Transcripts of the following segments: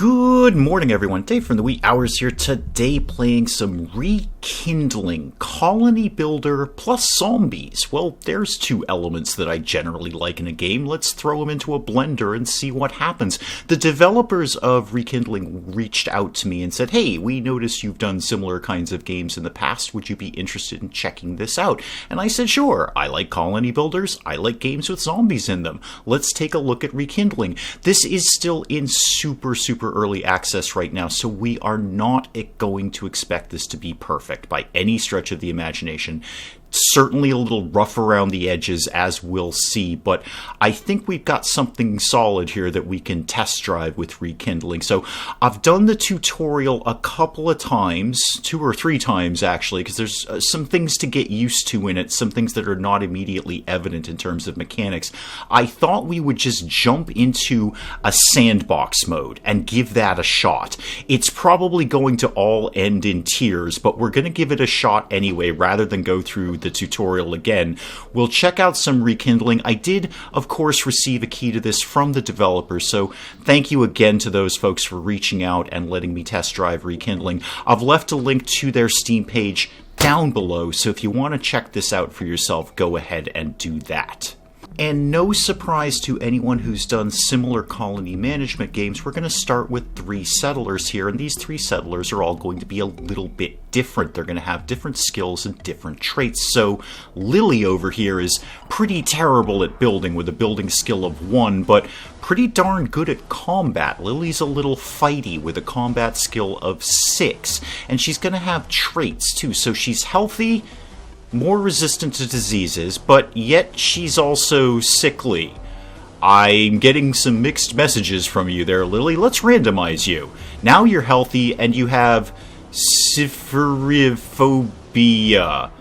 Good morning, everyone. Dave from the wee hours here today playing some Rekindling, colony builder plus zombies. Well, there's two elements that I generally like in a game. Let's throw them into a blender and see what happens. The developers of Rekindling reached out to me and said, hey, we noticed you've done similar kinds of games in the past. Would you be interested in checking this out? And I said, sure. I like colony builders. I like games with zombies in them. Let's take a look at Rekindling. This is still in super early access right now, so we are not going to expect this to be perfect by any stretch of the imagination. Certainly a little rough around the edges, as we'll see, but I think we've got something solid here that we can test drive with Rekindling. So I've done the tutorial a couple of times, 2 or 3 times actually, because there's some things to get used to in it, some things that are not immediately evident in terms of mechanics. I thought we would just jump into a sandbox mode and give that a shot. It's probably going to all end in tears, but we're going to give it a shot anyway, rather than go through the tutorial again. We'll check out some Rekindling. I did, of course, receive a key to this from the developers, so thank you again to those folks for reaching out and letting me test drive Rekindling. I've left a link to their Steam page down below, so if you want to check this out for yourself, go ahead and do that. And no surprise to anyone who's done similar colony management games, we're going to start with 3 settlers here, and these 3 settlers are all going to be a little bit different. They're going to have different skills and different traits. So Lily over here is pretty terrible at building with a building skill of 1, but pretty darn good at combat. Lily's a little fighty with a combat skill of 6, and she's going to have traits too. So she's healthy, more resistant to diseases, but yet she's also sickly. I'm getting some mixed messages from you there, Lily. Let's randomize you. Now you're healthy and you have syphilophobia.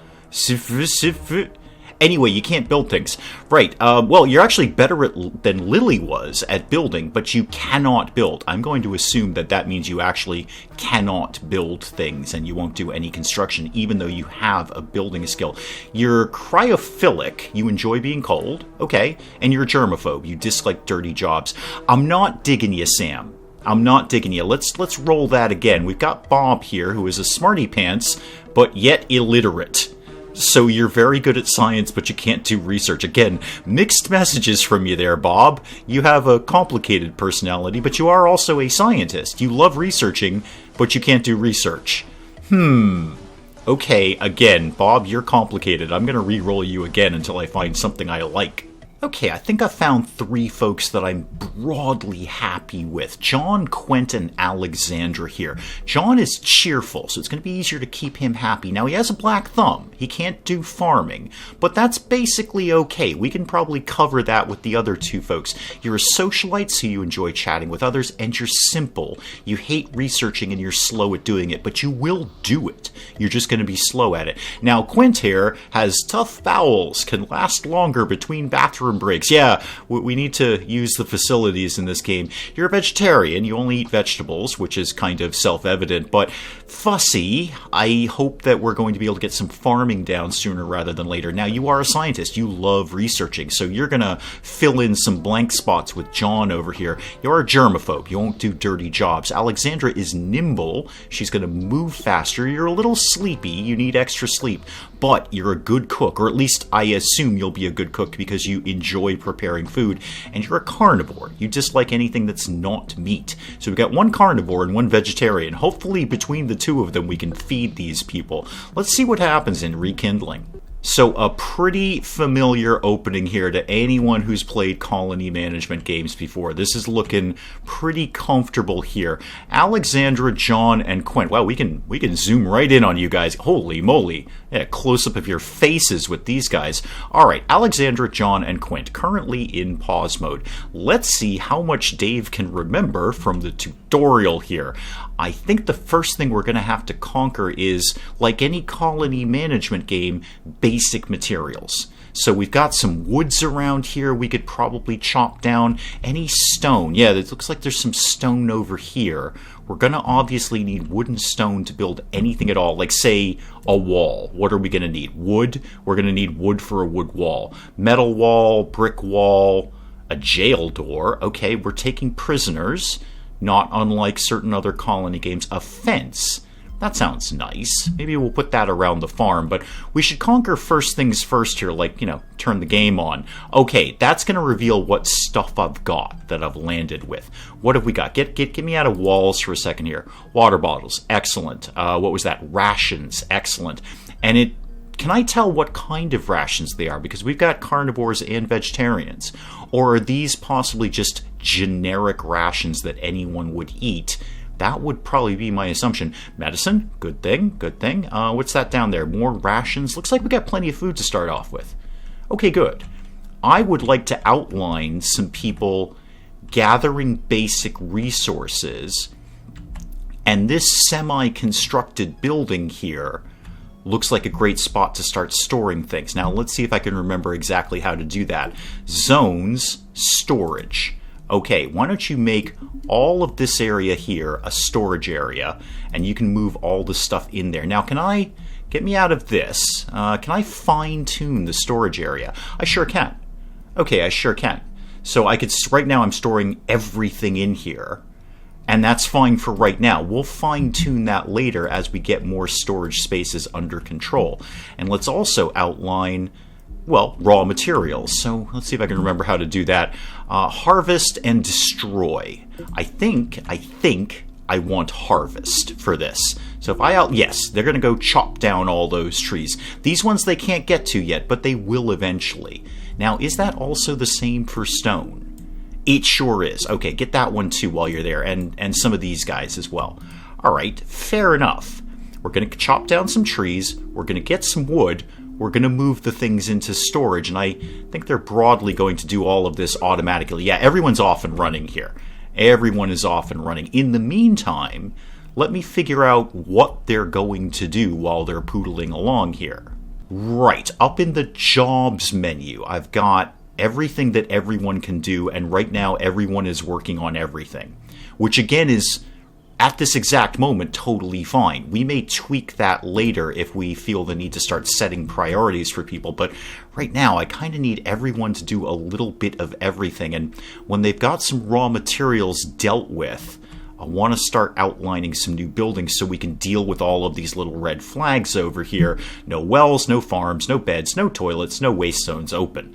Anyway, you can't build things. Right, well, you're actually better than Lily was at building, but you cannot build. I'm going to assume that that means you actually cannot build things and you won't do any construction, even though you have a building skill. You're cryophilic. You enjoy being cold. Okay. And you're a germaphobe. You dislike dirty jobs. I'm not digging you, Sam. I'm not digging you. Let's roll that again. We've got Bob here, who is a smarty pants, but yet illiterate. So you're very good at science, but you can't do research. Again, mixed messages from you there, Bob. You have a complicated personality, but you are also a scientist. You love researching, but you can't do research. Okay, again, Bob, you're complicated. I'm going to re-roll you again until I find something I like. Okay, I think I found 3 folks that I'm broadly happy with. John, Quent, and Alexandra here. John is cheerful, so it's going to be easier to keep him happy. Now, he has a black thumb. He can't do farming, but that's basically okay. We can probably cover that with the other 2 folks. You're a socialite, so you enjoy chatting with others, and you're simple. You hate researching and you're slow at doing it, but you will do it. You're just going to be slow at it. Now, Quent here has tough bowels, can last longer between bathroom breaks. Yeah, we need to use the facilities in this game. You're a vegetarian. You only eat vegetables, which is kind of self-evident, but fussy. I hope that we're going to be able to get some farming down sooner rather than later. Now, you are a scientist. You love researching, so you're going to fill in some blank spots with John over here. You're a germaphobe. You won't do dirty jobs. Alexandra is nimble. She's going to move faster. You're a little sleepy. You need extra sleep, but you're a good cook, or at least I assume you'll be a good cook because you enjoy preparing food, and you're a carnivore. You dislike anything that's not meat. So we've got 1 carnivore and 1 vegetarian. Hopefully between the 2 of them we can feed these people. Let's see what happens in Rekindling. So a pretty familiar opening here to anyone who's played colony management games before. This is looking pretty comfortable here. Alexandra, John, and Quent. Wow, we can zoom right in on you guys. Holy moly. Yeah, close-up of your faces with these guys. All right, Alexandra, John, and Quent, currently in pause mode. Let's see how much Dave can remember from the tutorial here. I think the first thing we're going to have to conquer is, like any colony management game, basic materials. So we've got some woods around here we could probably chop down. Any stone. Yeah, it looks like there's some stone over here. We're going to obviously need wood and stone to build anything at all. Like, say, a wall. What are we going to need? Wood? We're going to need wood for a wood wall. Metal wall, brick wall, a jail door. Okay, we're taking prisoners. not unlike certain other colony games. A fence. That sounds nice. Maybe we'll put that around the farm, but we should conquer first things first here, like, turn the game on. Okay, that's going to reveal what stuff I've got that I've landed with. What have we got? Get me out of walls for a second here. Water bottles, excellent. What was that? Rations, excellent. And can I tell what kind of rations they are? Because we've got carnivores and vegetarians. Or are these possibly just generic rations that anyone would eat? That would probably be my assumption. Medicine, good thing, good thing. What's that down there? More rations? Looks like we got plenty of food to start off with. Okay, good. I would like to outline some people gathering basic resources, and this semi-constructed building here looks like a great spot to start storing things. Now, let's see if I can remember exactly how to do that. Zones, storage. Okay, why don't you make all of this area here a storage area, and you can move all the stuff in there. Now, get me out of this. Can I fine-tune the storage area? I sure can. Okay, I sure can. So right now I'm storing everything in here, and that's fine for right now. We'll fine-tune that later as we get more storage spaces under control. And let's also outline, well, raw materials. So let's see if I can remember how to do that. Harvest and destroy. I think I want harvest for this. So if yes, they're going to go chop down all those trees. These ones they can't get to yet, but they will eventually. Now, is that also the same for stone? It sure is. Okay, get that one too while you're there, and some of these guys as well. All right, fair enough. We're going to chop down some trees. We're going to get some wood. We're going to move the things into storage, and I think they're broadly going to do all of this automatically. Yeah, everyone's off and running here. Everyone is off and running. In the meantime, let me figure out what they're going to do while they're poodling along here. Right, up in the jobs menu, I've got everything that everyone can do, and right now everyone is working on everything, which again is, at this exact moment, totally fine. We may tweak that later if we feel the need to start setting priorities for people, but right now I kind of need everyone to do a little bit of everything, and when they've got some raw materials dealt with, I want to start outlining some new buildings so we can deal with all of these little red flags over here. No wells, no farms, no beds, no toilets, no waste zones open.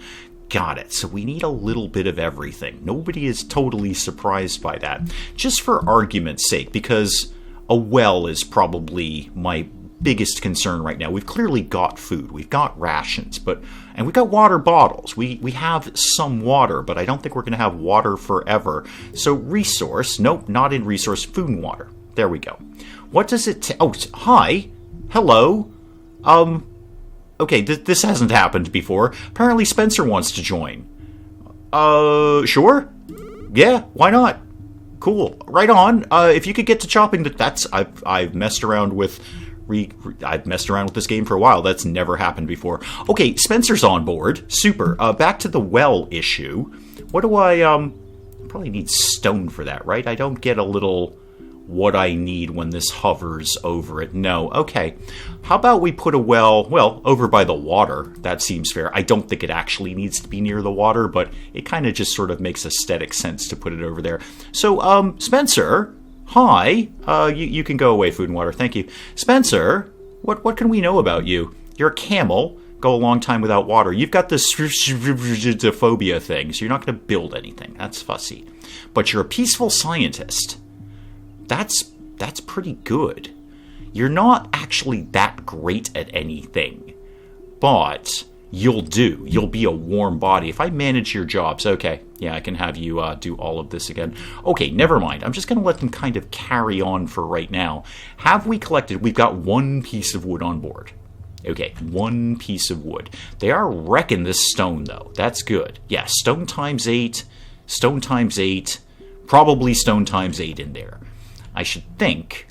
Got it. So we need a little bit of everything. Nobody is totally surprised by that. Just for argument's sake, because a well is probably my biggest concern right now. We've clearly got food. We've got rations, and we've got water bottles. We have some water, but I don't think we're going to have water forever. So resource, nope, not in resource, food and water. There we go. What does it oh, hi. Hello. Okay, this hasn't happened before. Apparently Spencer wants to join. Sure? Yeah, why not? Cool. Right on. If you could get to chopping, I've messed around with I've messed around with this game for a while. That's never happened before. Okay, Spencer's on board. Super. Back to the well issue. What do I probably need stone for that, right? I don't get a little what I need when this hovers over it. No. Okay. How about we put a well, over by the water? That seems fair. I don't think it actually needs to be near the water, but it kind of just sort of makes aesthetic sense to put it over there. So, Spencer, hi. You can go away, food and water. Thank you. Spencer, what can we know about you? You're a camel. Go a long time without water. You've got this phobia thing, so you're not going to build anything. That's fussy. But you're a peaceful scientist. That's pretty good. You're not actually that great at anything, but you'll do. You'll be a warm body. If I manage your jobs, okay, yeah, I can have you do all of this again. Okay, never mind. I'm just going to let them kind of carry on for right now. Have we collected? We've got one piece of wood on board. Okay, one piece of wood. They are wrecking this stone, though. That's good. Yeah, stone times 8, probably stone times 8 in there. I should think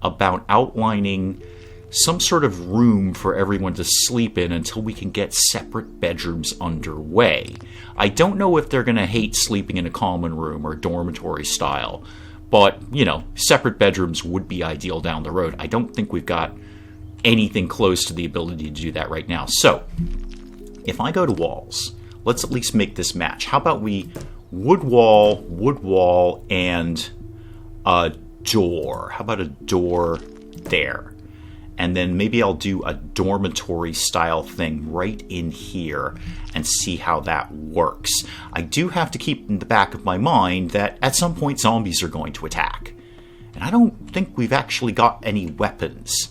about outlining some sort of room for everyone to sleep in until we can get separate bedrooms underway. I don't know if they're going to hate sleeping in a common room or dormitory style, but, separate bedrooms would be ideal down the road. I don't think we've got anything close to the ability to do that right now. So, if I go to walls, let's at least make this match. How about we wood wall, and a door. How about a door there? And then maybe I'll do a dormitory style thing right in here and see how that works. I do have to keep in the back of my mind that at some point zombies are going to attack. And I don't think we've actually got any weapons.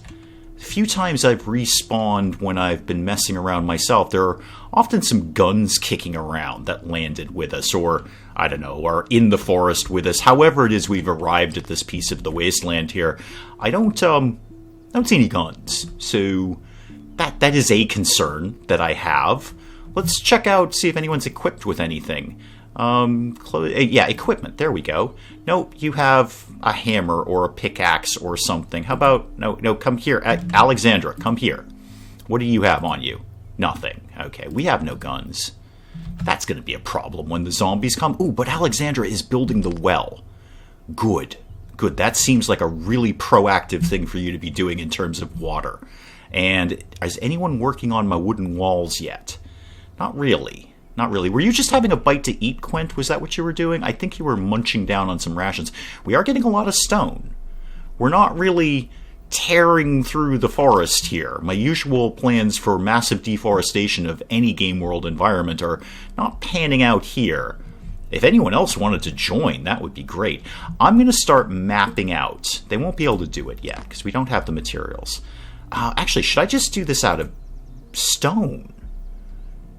A few times I've respawned when I've been messing around myself, there are often some guns kicking around that landed with us, or, I don't know, are in the forest with us. However it is we've arrived at this piece of the wasteland here, I don't see any guns. So that is a concern that I have. Let's check out, see if anyone's equipped with anything. Yeah, equipment. There we go. Nope, you have a hammer or a pickaxe or something. How about, no, come here. Alexandra, come here. What do you have on you? Nothing. Okay, we have no guns. That's going to be a problem when the zombies come. Ooh, but Alexandra is building the well. Good. That seems like a really proactive thing for you to be doing in terms of water. And is anyone working on my wooden walls yet? Not really. Were you just having a bite to eat, Quint? Was that what you were doing? I think you were munching down on some rations. We are getting a lot of stone. We're not really tearing through the forest here. My usual plans for massive deforestation of any game world environment are not panning out here. If anyone else wanted to join, that would be great. I'm going to start mapping out. They won't be able to do it yet because we don't have the materials. Actually, should I just do this out of stone?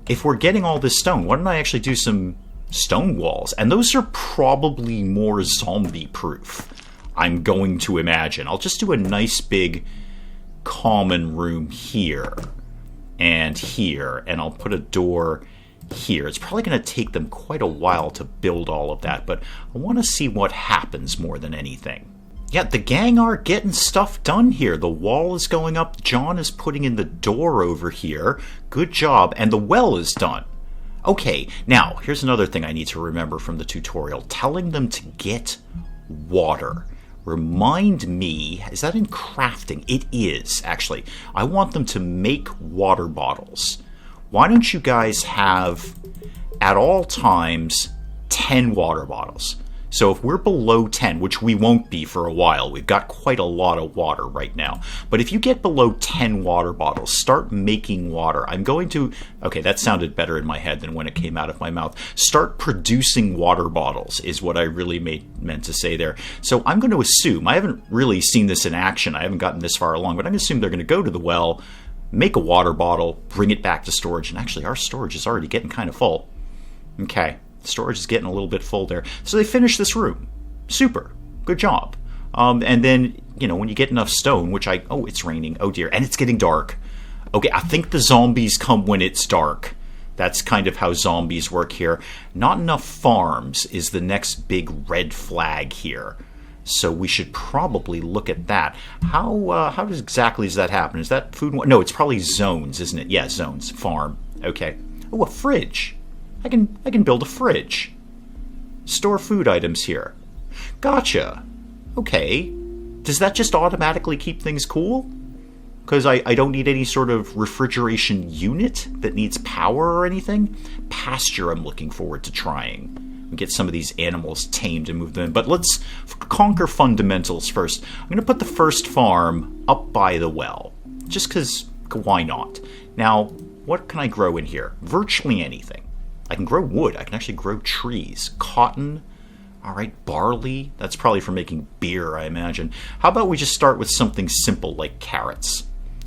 If we're getting all this stone, why don't I actually do some stone walls? And those are probably more zombie-proof, I'm going to imagine. I'll just do a nice big common room here, and I'll put a door here. It's probably going to take them quite a while to build all of that, but I want to see what happens more than anything. Yeah, the gang are getting stuff done here. The wall is going up. John is putting in the door over here. Good job. And the well is done. Okay, now, here's another thing I need to remember from the tutorial. Telling them to get water. Remind me, is that in crafting? It is, actually. I want them to make water bottles. Why don't you guys have, at all times, 10 water bottles? So if we're below 10, which we won't be for a while, we've got quite a lot of water right now. But if you get below 10 water bottles, start making water. I'm going to, okay, that sounded better in my head than when it came out of my mouth. Start producing water bottles is what I really meant to say there. So I'm going to assume, I haven't really seen this in action, I haven't gotten this far along, but I'm going to assume they're going to go to the well, make a water bottle, bring it back to storage, and actually our storage is already getting kind of full. Okay. Storage is getting a little bit full there. So they finished this room. Super. Good job. And then, when you get enough stone, which oh, it's raining. Oh dear. And it's getting dark. Okay, I think the zombies come when it's dark. That's kind of how zombies work here. Not enough farms is the next big red flag here. So we should probably look at that. How exactly does that happen? Is that food? No, it's probably zones, isn't it? Yeah, zones. Farm. Okay. Oh, a fridge. I can build a fridge. Store food items here. Gotcha. Okay. Does that just automatically keep things cool? Because I don't need any sort of refrigeration unit that needs power or anything. Pasture I'm looking forward to trying. We get some of these animals tamed and move them in. But let's conquer fundamentals first. I'm going to put the first farm up by the well. Just because, why not? Now, what can I grow in here? Virtually anything. I can grow wood. I can actually grow trees. Cotton. All right, barley. That's probably for making beer, I imagine. How about we just start with something simple like carrots?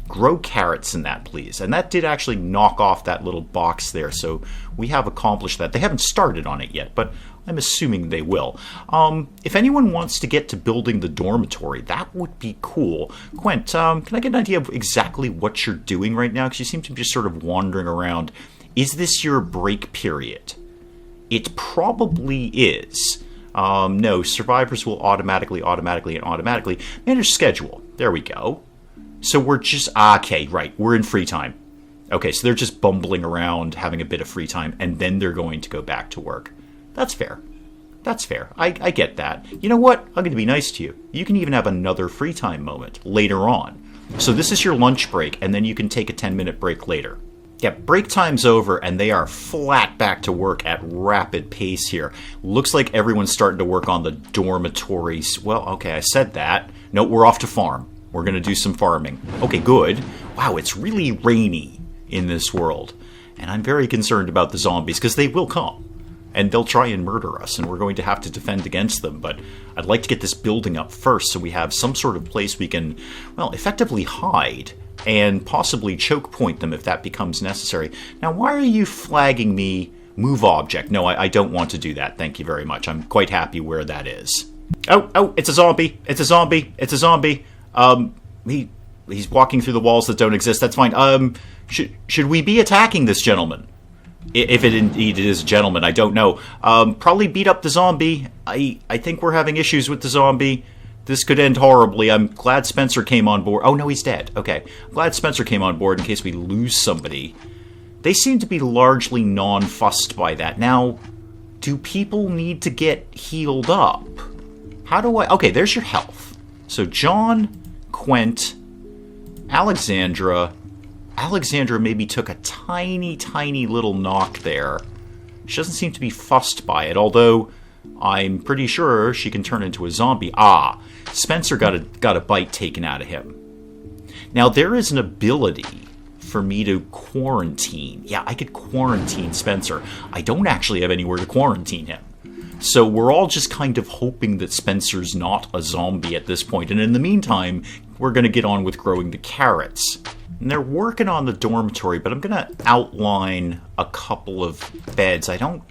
Grow carrots in that, please. And that did actually knock off that little box there, so we have accomplished that. They haven't started on it yet, but I'm assuming they will. If anyone wants to get to building the dormitory, that would be cool. Quint, can I get an idea of exactly what you're doing right now? Because you seem to be just sort of wandering around. Is this your break period? It probably is. No, survivors will automatically manage schedule. There we go. So we're just, okay, right, we're in free time. Okay, so they're just bumbling around, having a bit of free time, and then they're going to go back to work. That's fair. That's fair. I get that. You know what? I'm going to be nice to you. You can even have another free time moment later on. So this is your lunch break, and then you can take a 10-minute break later. Yeah, break time's over, and they are flat back to work at rapid pace here. Looks like everyone's starting to work on the dormitories. Well, okay, I said that. No, we're off to farm. We're going to do some farming. Okay, good. Wow, it's really rainy in this world. And I'm very concerned about the zombies, because they will come. And they'll try and murder us, and we're going to have to defend against them. But I'd like to get this building up first, so we have some sort of place we can, well, effectively hide and possibly choke point them if that becomes necessary. Now, why are you flagging me move object? No, I don't want to do that. Thank you very much. I'm quite happy where that is. Oh, it's a zombie. It's a zombie. It's a zombie. He's walking through the walls that don't exist. That's fine. Should we be attacking this gentleman? If it indeed is a gentleman, I don't know. Probably beat up the zombie. I think we're having issues with the zombie. This could end horribly. I'm glad Spencer came on board. Oh, no, he's dead. Okay. I'm glad Spencer came on board in case we lose somebody. They seem to be largely non-fussed by that. Now, do people need to get healed up? How do I... Okay, there's your health. So, John, Quent, Alexandra... Alexandra maybe took a tiny, tiny little knock there. She doesn't seem to be fussed by it, although I'm pretty sure she can turn into a zombie. Ah, Spencer got a bite taken out of him. Now, there is an ability for me to quarantine. Yeah, I could quarantine Spencer. I don't actually have anywhere to quarantine him. So we're all just kind of hoping that Spencer's not a zombie at this point. And in the meantime, we're going to get on with growing the carrots. And they're working on the dormitory, but I'm going to outline a couple of beds. I don't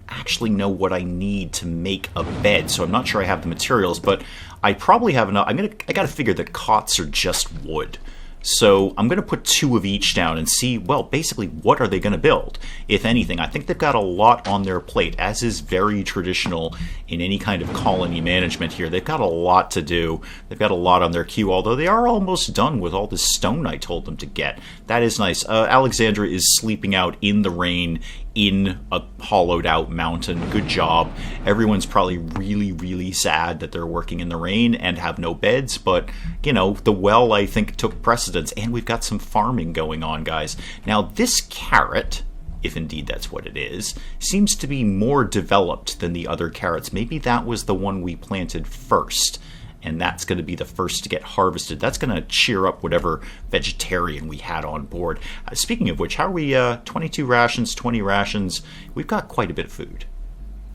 actually know what I need to make a bed, so I'm not sure I have the materials, but I probably have enough. I got to figure that cots are just wood. So I'm going to put 2 of each down and see, well, basically, what are they going to build, if anything? I think they've got a lot on their plate, as is very traditional in any kind of colony management here. They've got a lot to do. They've got a lot on their queue, although they are almost done with all the stone I told them to get. That is nice. Alexandra is sleeping out in the rain in a hollowed-out mountain. Good job. Everyone's probably really, really sad that they're working in the rain and have no beds, but, you know, the well, I think, took precedence, and we've got some farming going on, guys. Now, this carrot, if indeed that's what it is, seems to be more developed than the other carrots. Maybe that was the one we planted first, and that's going to be the first to get harvested. That's going to cheer up whatever vegetarian we had on board. Speaking of which, how are we? 22 rations, 20 rations. We've got quite a bit of food.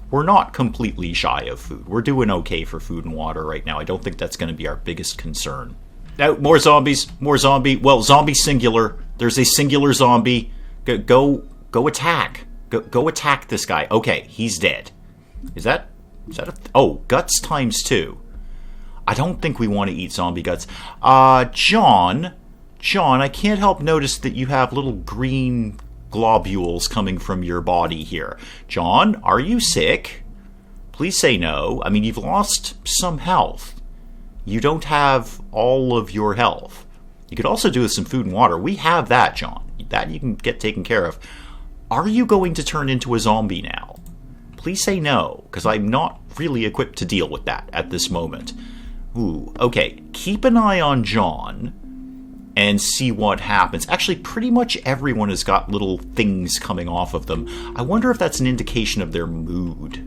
We're not completely shy of food. We're doing okay for food and water right now. I don't think that's going to be our biggest concern. Now, more zombies, more zombie. Well, zombie singular. There's a singular zombie. Go attack. Go attack this guy. Okay, he's dead. Is that oh, guts times 2. I don't think we want to eat zombie guts. John, I can't help notice that you have little green globules coming from your body here. John, are you sick? Please say no. I mean, you've lost some health. You don't have all of your health. You could also do with some food and water. We have that, John. That you can get taken care of. Are you going to turn into a zombie now? Please say no, because I'm not really equipped to deal with that at this moment. Ooh, okay. Keep an eye on John and see what happens. Actually, pretty much everyone has got little things coming off of them. I wonder if that's an indication of their mood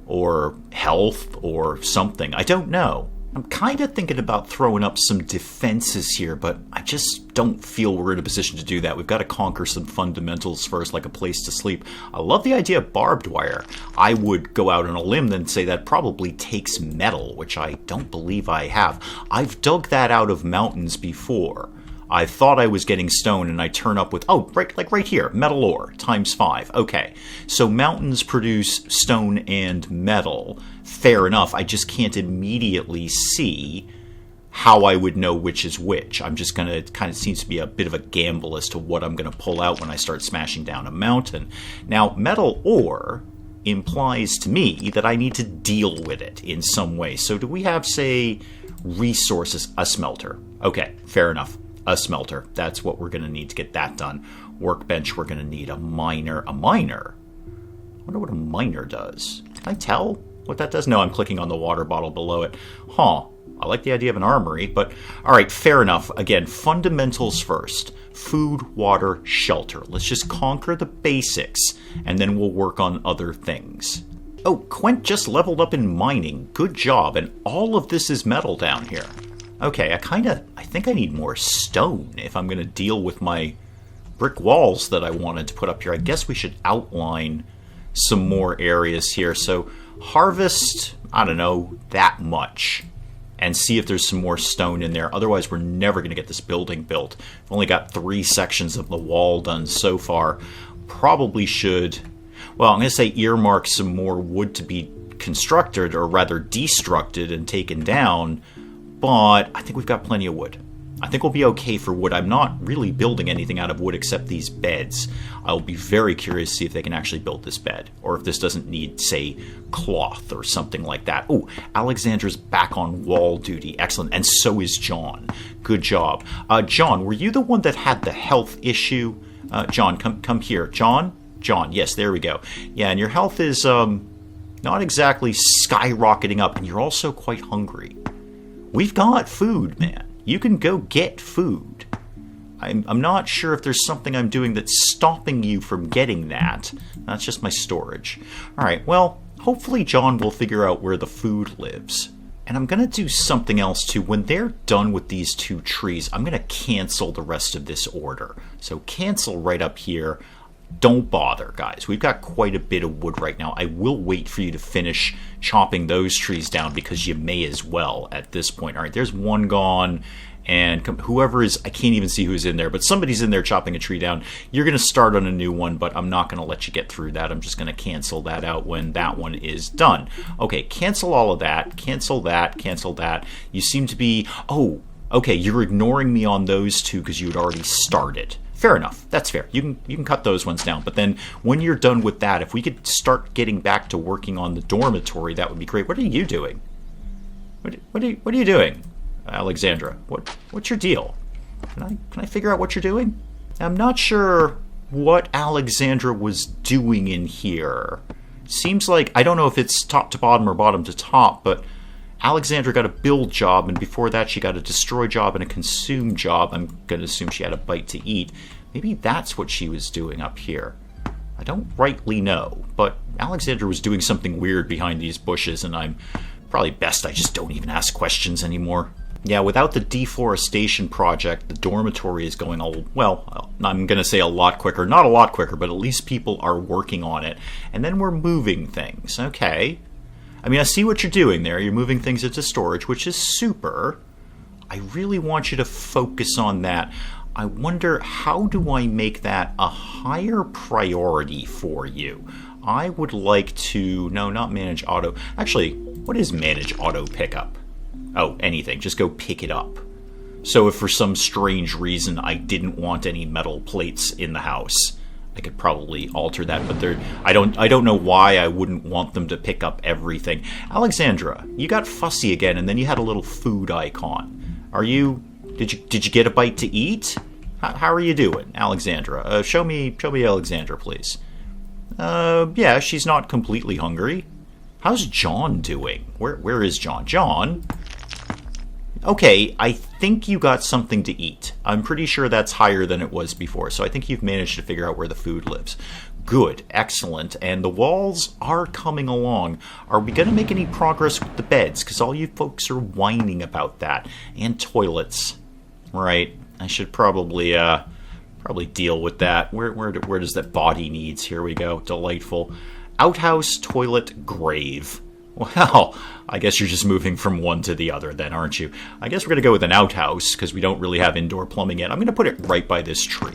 or health or something. I don't know. I'm kind of thinking about throwing up some defenses here, but I just don't feel we're in a position to do that. We've got to conquer some fundamentals first, like a place to sleep. I love the idea of barbed wire. I would go out on a limb and say that probably takes metal, which I don't believe I have. I've dug that out of mountains before. I thought I was getting stone, and I turn up with, oh, right here, metal ore, times 5. Okay, so mountains produce stone and metal. Fair enough. I just can't immediately see how I would know which is which. I'm just going to, it kind of seems to be a bit of a gamble as to what I'm going to pull out when I start smashing down a mountain. Now, metal ore implies to me that I need to deal with it in some way. So do we have, say, resources? A smelter. Okay, fair enough. A smelter. That's what we're going to need to get that done. Workbench, we're going to need a miner. A miner? I wonder what a miner does. Can I tell what that does? No, I'm clicking on the water bottle below it. Huh. I like the idea of an armory, but alright, fair enough. Again, fundamentals first. Food, water, shelter. Let's just conquer the basics, and then we'll work on other things. Oh, Quent just leveled up in mining. Good job, and all of this is metal down here. Okay, I think I need more stone if I'm going to deal with my brick walls that I wanted to put up here. I guess we should outline some more areas here. So harvest, I don't know, that much. And see if there's some more stone in there. Otherwise, we're never going to get this building built. We've only got 3 sections of the wall done so far. Probably should, well, I'm going to say earmark some more wood to be constructed, or rather destructed and taken down. But I think we've got plenty of wood. I think we'll be okay for wood. I'm not really building anything out of wood except these beds. I'll be very curious to see if they can actually build this bed, or if this doesn't need, say, cloth or something like that. Oh, Alexandra's back on wall duty. Excellent. And so is John. Good job. John, were you the one that had the health issue? John, come here. John, yes, there we go. Yeah, and your health is not exactly skyrocketing up, and you're also quite hungry. We've got food, man. You can go get food. I'm not sure if there's something I'm doing that's stopping you from getting that. That's just my storage. Alright, well, hopefully John will figure out where the food lives. And I'm going to do something else too. When they're done with these 2 trees, I'm going to cancel the rest of this order. So cancel right up here. Don't bother, guys. We've got quite a bit of wood right now. I will wait for you to finish chopping those trees down, because you may as well at this point. All right, there's one gone, and whoever is, I can't even see who's in there, but somebody's in there chopping a tree down. You're going to start on a new one, but I'm not going to let you get through that. I'm just going to cancel that out when that one is done. Okay, cancel all of that. Cancel that. Cancel that. You seem to be... Oh, okay, you're ignoring me on those 2 because you had already started. Fair enough. That's fair. You can cut those ones down. But then when you're done with that, if we could start getting back to working on the dormitory, that would be great. What are you doing? What are you doing, Alexandra? What's your deal? Can I figure out what you're doing? I'm not sure what Alexandra was doing in here. Seems like, I don't know if it's top to bottom or bottom to top, but Alexandra got a build job, and before that she got a destroy job and a consume job. I'm going to assume she had a bite to eat. Maybe that's what she was doing up here. I don't rightly know, but Alexandra was doing something weird behind these bushes, and I'm probably best I just don't even ask questions anymore. Yeah, without the deforestation project, the dormitory is going, well, I'm going to say a lot quicker. Not a lot quicker, but at least people are working on it. And then we're moving things. Okay. I mean, I see what you're doing there. You're moving things into storage, which is super. I really want you to focus on that. I wonder, how do I make that a higher priority for you? I would like to... No, not manage auto. Actually, what is manage auto pickup? Oh, anything. Just go pick it up. So if for some strange reason I didn't want any metal plates in the house, I could probably alter that, but I don't know why I wouldn't want them to pick up everything. Alexandra, you got fussy again, and then you had a little food icon. Did you get a bite to eat? How are you doing, Alexandra? Show me Alexandra, please. Yeah, she's not completely hungry. How's John doing? Where is John? John? Okay, I think you got something to eat. I'm pretty sure that's higher than it was before, so I think you've managed to figure out where the food lives. Good, excellent, and the walls are coming along. Are we going to make any progress with the beds? Because all you folks are whining about that. And toilets. Right, I should probably deal with that. Where does that body needs? Here we go, delightful. Outhouse, toilet, grave. Well, I guess you're just moving from one to the other then, aren't you? I guess we're going to go with an outhouse, because we don't really have indoor plumbing yet. I'm going to put it right by this tree.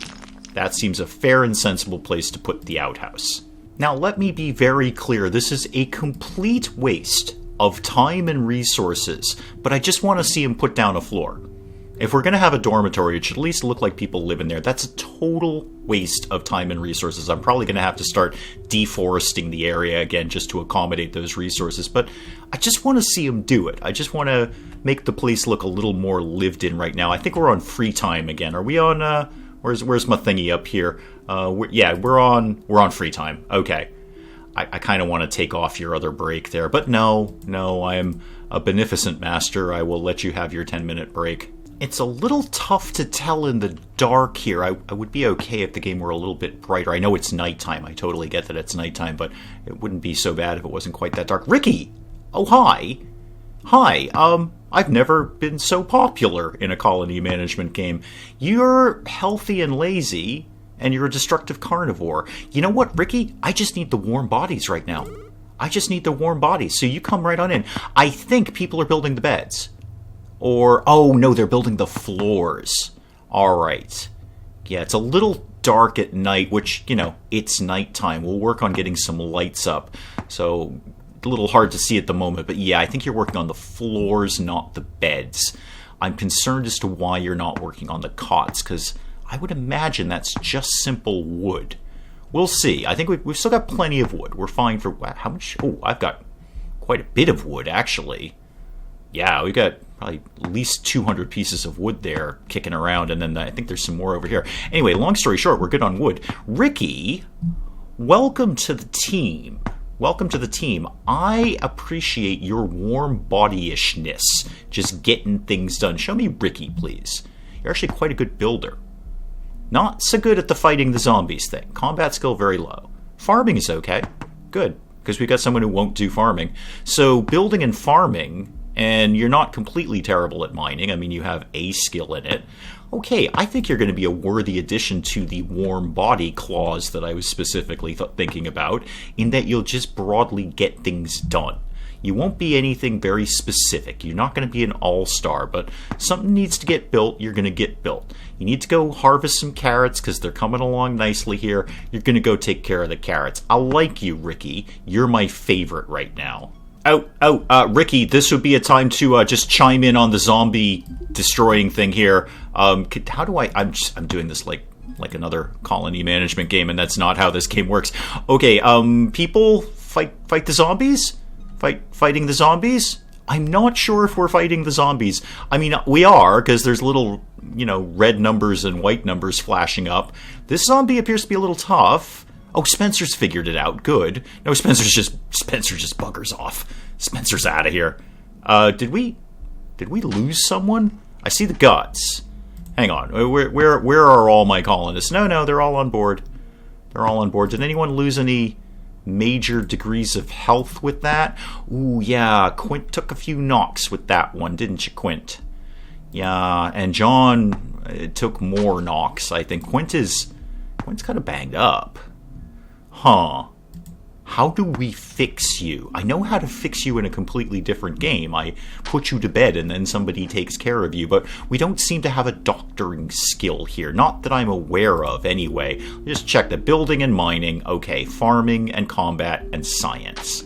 That seems a fair and sensible place to put the outhouse. Now, let me be very clear. This is a complete waste of time and resources, but I just want to see him put down a floor. If we're going to have a dormitory, it should at least look like people live in there. That's a total waste of time and resources. I'm probably going to have to start deforesting the area again just to accommodate those resources. But I just want to see them do it. I just want to make the place look a little more lived in right now. I think we're on free time again. Are we on... Where's my thingy up here? We're on free time. Okay. I kind of want to take off your other break there, but no, a beneficent master, I will let you have your 10-minute break. It's a little tough to tell in the dark here. I would be okay if the game were a little bit brighter. I know it's nighttime. I totally get that it's nighttime, but it wouldn't be so bad if it wasn't quite that dark. Ricky! Oh, hi! Hi, I've never been so popular in a colony management game. You're healthy and lazy, and you're a destructive carnivore. You know what, Ricky? I just need the warm bodies right now. I just need the warm bodies, so you come right on in. I think people are building the beds. Or, oh no, they're building the floors. Alright. Yeah, it's a little dark at night, which, you know, it's nighttime. We'll work on getting some lights up. So, a little hard to see at the moment, but yeah, I think you're working on the floors, not the beds. I'm concerned as to why you're not working on the cots, because I would imagine that's just simple wood. We'll see. I think we've still got plenty of wood. We're fine for... How much? Oh, I've got quite a bit of wood, actually. Yeah, we got probably at least 200 pieces of wood there kicking around, and then I think there's some more over here. Anyway, long story short, we're good on wood. Ricky, welcome to the team. Welcome to the team. I appreciate your warm body-ishness, just getting things done. Show me Ricky, please. You're actually quite a good builder. Not so good at the fighting the zombies thing. Combat skill very low. Farming is okay. Good, because we got someone who won't do farming. So building and farming... And you're not completely terrible at mining. I mean, you have a skill in it. Okay, I think you're going to be a worthy addition to the warm body clause that I was specifically thinking about, in that you'll just broadly get things done. You won't be anything very specific. You're not going to be an all-star, but something needs to get built, you're going to get built. You need to go harvest some carrots because they're coming along nicely here. You're going to go take care of the carrots. I like you, Ricky. You're my favorite right now. Ricky, this would be a time to just chime in on the zombie destroying thing here. How do I'm doing this like another colony management game, and that's not how this game works. Okay, people fight the zombies? Fighting the zombies? I'm not sure if we're fighting the zombies. I mean, we are, because there's little, red numbers and white numbers flashing up. This zombie appears to be a little tough. Oh, Spencer's figured it out. Good. No, Spencer just buggers off. Spencer's out of here. Did we lose someone? I see the guts. Hang on. Where are all my colonists? No, they're all on board. They're all on board. Did anyone lose any major degrees of health with that? Ooh, yeah. Quint took a few knocks with that one, didn't you, Quint? Yeah, and John took more knocks, I think. Quint's kind of banged up. Huh. How do we fix you? I know how to fix you in a completely different game. I put you to bed and then somebody takes care of you, but we don't seem to have a doctoring skill here. Not that I'm aware of, anyway. Just check the building and mining. Okay, farming and combat and science.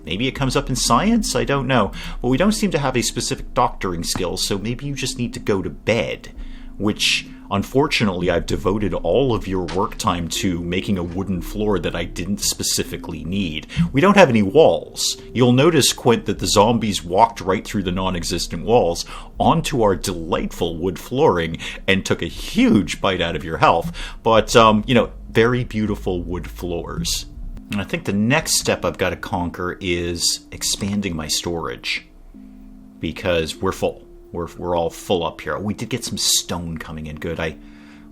Maybe it comes up in science? I don't know. But we don't seem to have a specific doctoring skill, so maybe you just need to go to bed. Which... Unfortunately, I've devoted all of your work time to making a wooden floor that I didn't specifically need. We don't have any walls. You'll notice, Quint, that the zombies walked right through the non-existent walls onto our delightful wood flooring and took a huge bite out of your health. But, very beautiful wood floors. And I think the next step I've got to conquer is expanding my storage. Because we're full. We're all full up here. We did get some stone coming in good. I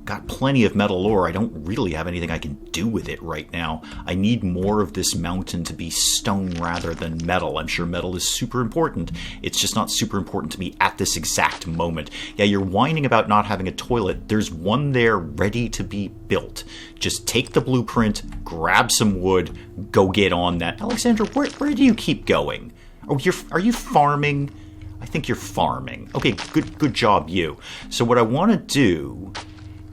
got plenty of metal ore. I don't really have anything I can do with it right now. I need more of this mountain to be stone rather than metal. I'm sure metal is super important. It's just not super important to me at this exact moment. Yeah, you're whining about not having a toilet. There's one there ready to be built. Just take the blueprint, grab some wood, go get on that. Alexandra, where do you keep going? Oh, are you farming? I think you're farming. Okay, good job, you. So what I want to do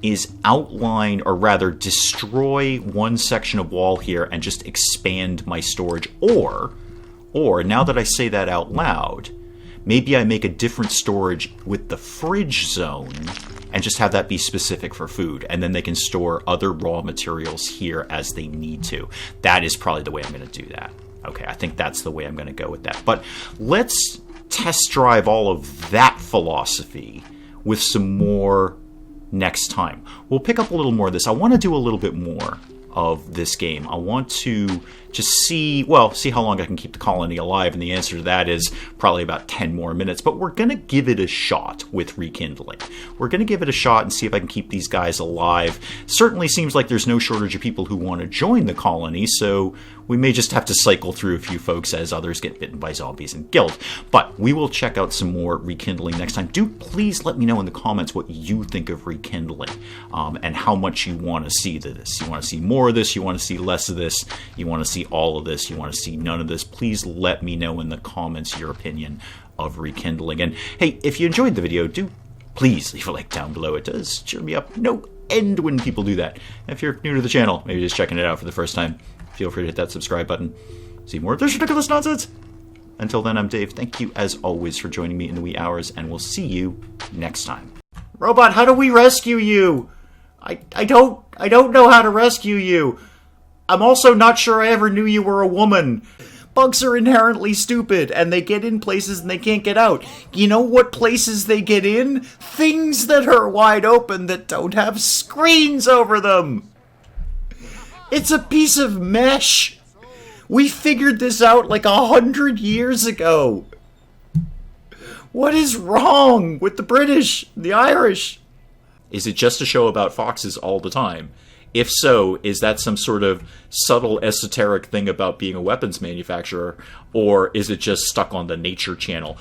is outline, or rather destroy one section of wall here and just expand my storage. Or, now that I say that out loud, maybe I make a different storage with the fridge zone and just have that be specific for food. And then they can store other raw materials here as they need to. That is probably the way I'm going to do that. Okay, I think that's the way I'm going to go with that. But let's test drive all of that philosophy with some more next time. We'll pick up a little more of this. I want to do a little bit more of this game. I want to just see how long I can keep the colony alive, and the answer to that is probably about 10 more minutes, but we're going to give it a shot with Rekindling. We're going to give it a shot and see if I can keep these guys alive. Certainly seems like there's no shortage of people who want to join the colony, so we may just have to cycle through a few folks as others get bitten by zombies and killed. But we will check out some more Rekindling next time. Do please let me know in the comments what you think of Rekindling, and how much you want to see this. You want to see more of this? You want to see less of this? You want to see all of this? You want to see none of this? Please let me know in the comments your opinion of Rekindling. And hey, if you enjoyed the video, do please leave a like down below. It does cheer me up no end when people do that. If you're new to the channel, maybe just checking it out for the first time, feel free to hit that subscribe button. See more of this ridiculous nonsense. Until then, I'm Dave. Thank you as always for joining me in the wee hours, and we'll see you next time. Robot, how do we rescue you? I don't know how to rescue you. I'm also not sure I ever knew you were a woman. Bugs are inherently stupid, and they get in places and they can't get out. You know what places they get in? Things that are wide open that don't have screens over them. It's a piece of mesh. We figured this out like 100 years ago. What is wrong with the British, the Irish? Is it just a show about foxes all the time? If so, is that some sort of subtle esoteric thing about being a weapons manufacturer, or is it just stuck on the Nature Channel?